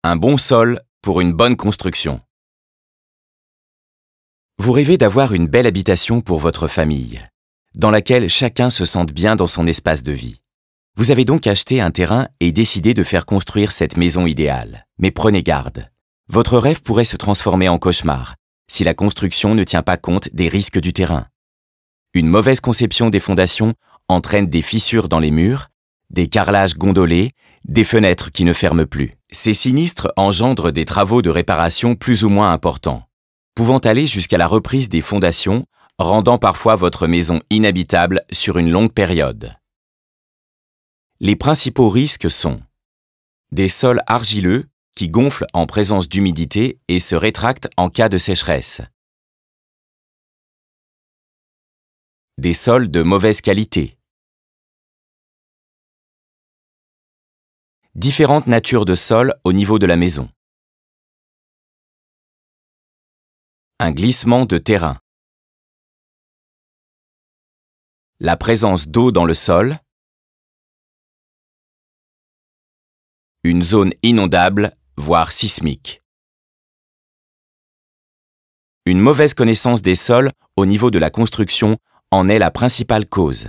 Un bon sol pour une bonne construction. Vous rêvez d'avoir une belle habitation pour votre famille, dans laquelle chacun se sente bien dans son espace de vie. Vous avez donc acheté un terrain et décidé de faire construire cette maison idéale. Mais prenez garde. Votre rêve pourrait se transformer en cauchemar si la construction ne tient pas compte des risques du terrain. Une mauvaise conception des fondations entraîne des fissures dans les murs, des carrelages gondolés, des fenêtres qui ne ferment plus. Ces sinistres engendrent des travaux de réparation plus ou moins importants, pouvant aller jusqu'à la reprise des fondations, rendant parfois votre maison inhabitable sur une longue période. Les principaux risques sont des sols argileux qui gonflent en présence d'humidité et se rétractent en cas de sécheresse, des sols de mauvaise qualité, différentes natures de sols au niveau de la maison, un glissement de terrain, la présence d'eau dans le sol, une zone inondable, voire sismique. Une mauvaise connaissance des sols au niveau de la construction en est la principale cause.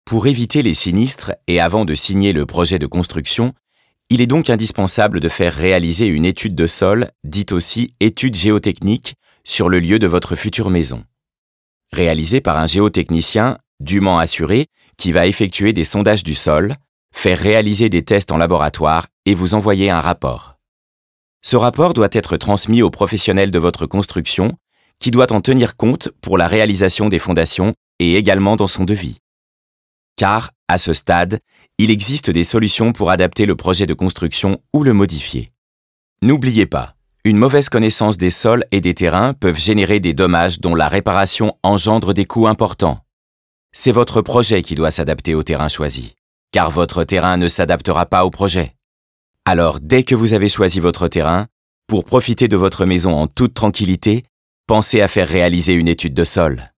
Pour éviter les sinistres et avant de signer le projet de construction, il est donc indispensable de faire réaliser une étude de sol, dite aussi étude géotechnique, sur le lieu de votre future maison. Réalisée par un géotechnicien dûment assuré qui va effectuer des sondages du sol, faire réaliser des tests en laboratoire et vous envoyer un rapport. Ce rapport doit être transmis aux professionnels de votre construction qui doit en tenir compte pour la réalisation des fondations et également dans son devis. Car, à ce stade, il existe des solutions pour adapter le projet de construction ou le modifier. N'oubliez pas, une mauvaise connaissance des sols et des terrains peuvent générer des dommages dont la réparation engendre des coûts importants. C'est votre projet qui doit s'adapter au terrain choisi, car votre terrain ne s'adaptera pas au projet. Alors, dès que vous avez choisi votre terrain, pour profiter de votre maison en toute tranquillité, pensez à faire réaliser une étude de sol.